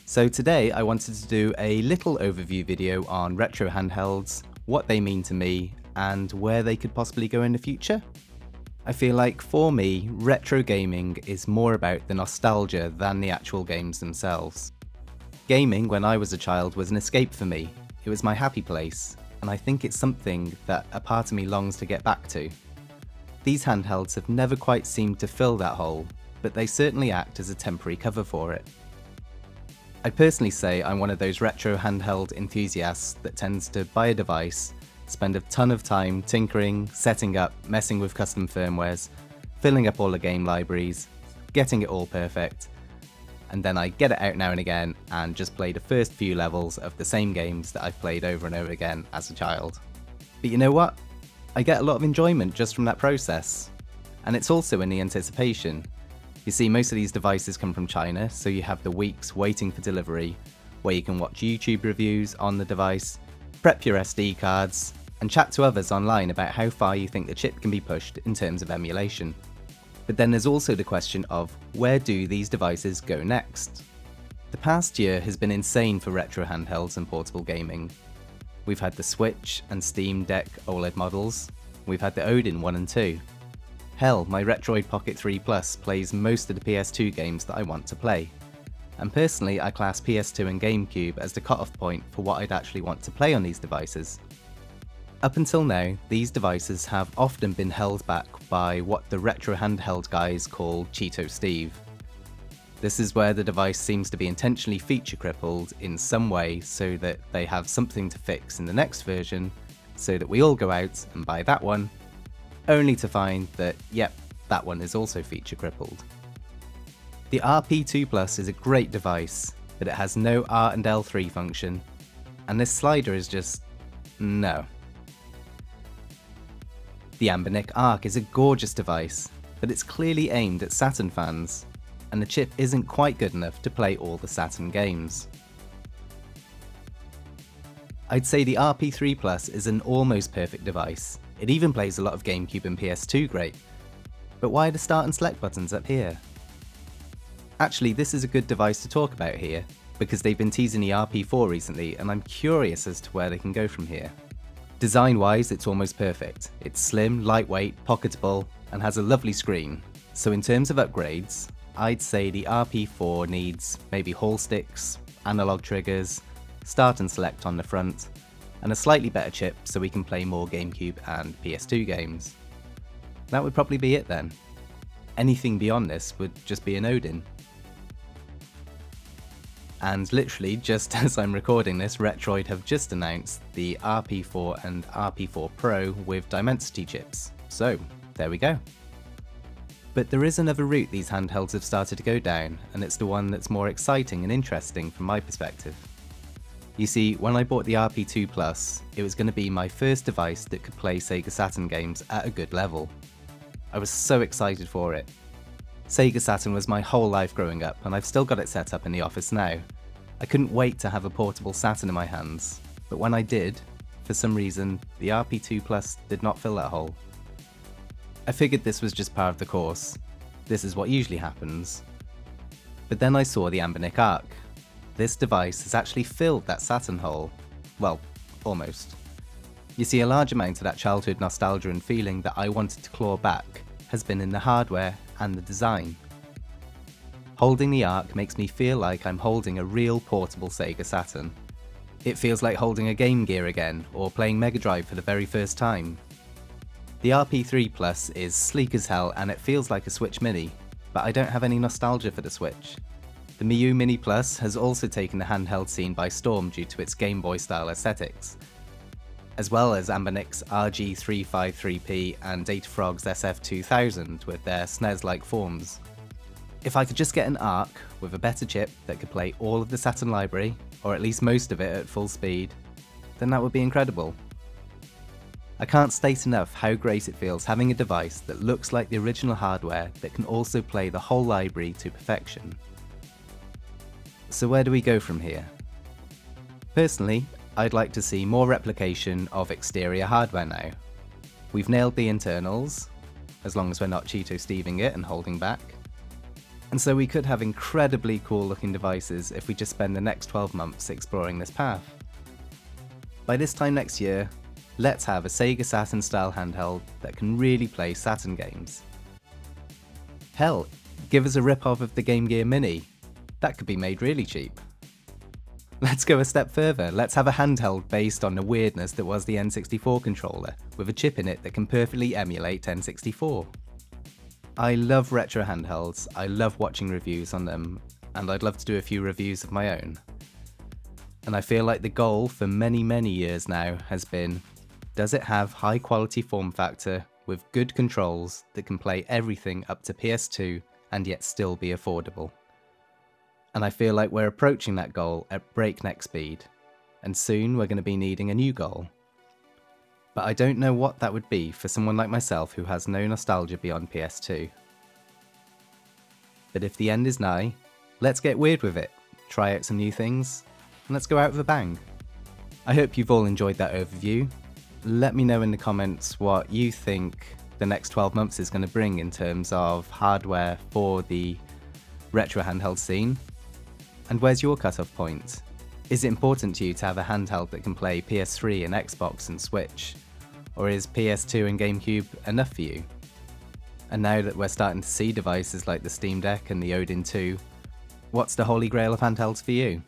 So today I wanted to do a little overview video on retro handhelds, what they mean to me, and where they could possibly go in the future. I feel like for me, retro gaming is more about the nostalgia than the actual games themselves. Gaming when I was a child was an escape for me, it was my happy place, and I think it's something that a part of me longs to get back to. These handhelds have never quite seemed to fill that hole, but they certainly act as a temporary cover for it. I'd personally say I'm one of those retro handheld enthusiasts that tends to buy a device, spend a ton of time tinkering, setting up, messing with custom firmwares, filling up all the game libraries, getting it all perfect, and then I get it out now and again and just play the first few levels of the same games that I've played over and over again as a child. But you know what? I get a lot of enjoyment just from that process. And it's also in the anticipation. You see, most of these devices come from China, so you have the weeks waiting for delivery, where you can watch YouTube reviews on the device, prep your SD cards, and chat to others online about how far you think the chip can be pushed in terms of emulation. But then there's also the question of, where do these devices go next? The past year has been insane for retro handhelds and portable gaming. We've had the Switch and Steam Deck OLED models, we've had the Odin 1 and 2. Hell, my Retroid Pocket 3 Plus plays most of the PS2 games that I want to play. And personally, I class PS2 and GameCube as the cutoff point for what I'd actually want to play on these devices. Up until now, these devices have often been held back by what the retro handheld guys call Cheeto Steve. This is where the device seems to be intentionally feature crippled in some way so that they have something to fix in the next version, so that we all go out and buy that one, only to find that, yep, that one is also feature crippled. The RP2 Plus is a great device, but it has no R and L3 function, and this slider is just no. The Anbernic Arc is a gorgeous device, but it's clearly aimed at Saturn fans, and the chip isn't quite good enough to play all the Saturn games. I'd say the RP3 Plus is an almost perfect device. It even plays a lot of GameCube and PS2 great. But why the start and select buttons up here? Actually, this is a good device to talk about here, because they've been teasing the RP4 recently and I'm curious as to where they can go from here. Design-wise, it's almost perfect. It's slim, lightweight, pocketable, and has a lovely screen. So in terms of upgrades, I'd say the RP4 needs maybe hall sticks, analog triggers, start and select on the front, and a slightly better chip so we can play more GameCube and PS2 games. That would probably be it then. Anything beyond this would just be an Odin. And literally, just as I'm recording this, Retroid have just announced the RP4 and RP4 Pro with Dimensity chips. So, there we go. But there is another route these handhelds have started to go down, and it's the one that's more exciting and interesting from my perspective. You see, when I bought the RP2 Plus, it was going to be my first device that could play Sega Saturn games at a good level. I was so excited for it. Sega Saturn was my whole life growing up, and I've still got it set up in the office now. I couldn't wait to have a portable Saturn in my hands, but when I did, for some reason, the RP2 Plus did not fill that hole. I figured this was just part of the course. This is what usually happens. But then I saw the Anbernic Arc. This device has actually filled that Saturn hole. Well, almost. You see, a large amount of that childhood nostalgia and feeling that I wanted to claw back has been in the hardware and the design. Holding the Arc makes me feel like I'm holding a real portable Sega Saturn. It feels like holding a Game Gear again, or playing Mega Drive for the very first time. The RP3 Plus is sleek as hell and it feels like a Switch Mini, but I don't have any nostalgia for the Switch. The miyoomini Plus has also taken the handheld scene by storm due to its Game Boy style aesthetics, as well as Ambernic's RG353P and datafrog's SF2000 with their SNES-like forms. If I could just get an Arc with a better chip that could play all of the Saturn library, or at least most of it at full speed, then that would be incredible. I can't state enough how great it feels having a device that looks like the original hardware that can also play the whole library to perfection. So where do we go from here? Personally, I'd like to see more replication of exterior hardware now. We've nailed the internals, as long as we're not Cheeto Steving it and holding back. And so we could have incredibly cool looking devices if we just spend the next 12 months exploring this path. By this time next year, let's have a Sega Saturn style handheld that can really play Saturn games. Hell, give us a rip-off of the Game Gear Mini. That could be made really cheap. Let's go a step further, let's have a handheld based on the weirdness that was the N64 controller, with a chip in it that can perfectly emulate N64. I love retro handhelds, I love watching reviews on them, and I'd love to do a few reviews of my own. And I feel like the goal for many years now has been, does it have high quality form factor with good controls that can play everything up to PS2 and yet still be affordable? And I feel like we're approaching that goal at breakneck speed, and soon we're going to be needing a new goal. But I don't know what that would be for someone like myself who has no nostalgia beyond PS2. But if the end is nigh, let's get weird with it, try out some new things, and let's go out with a bang. I hope you've all enjoyed that overview. Let me know in the comments what you think the next 12 months is going to bring in terms of hardware for the retro handheld scene. And where's your cutoff point? Is it important to you to have a handheld that can play PS3 and Xbox and Switch? Or is PS2 and GameCube enough for you? And now that we're starting to see devices like the Steam Deck and the Odin 2, what's the holy grail of handhelds for you?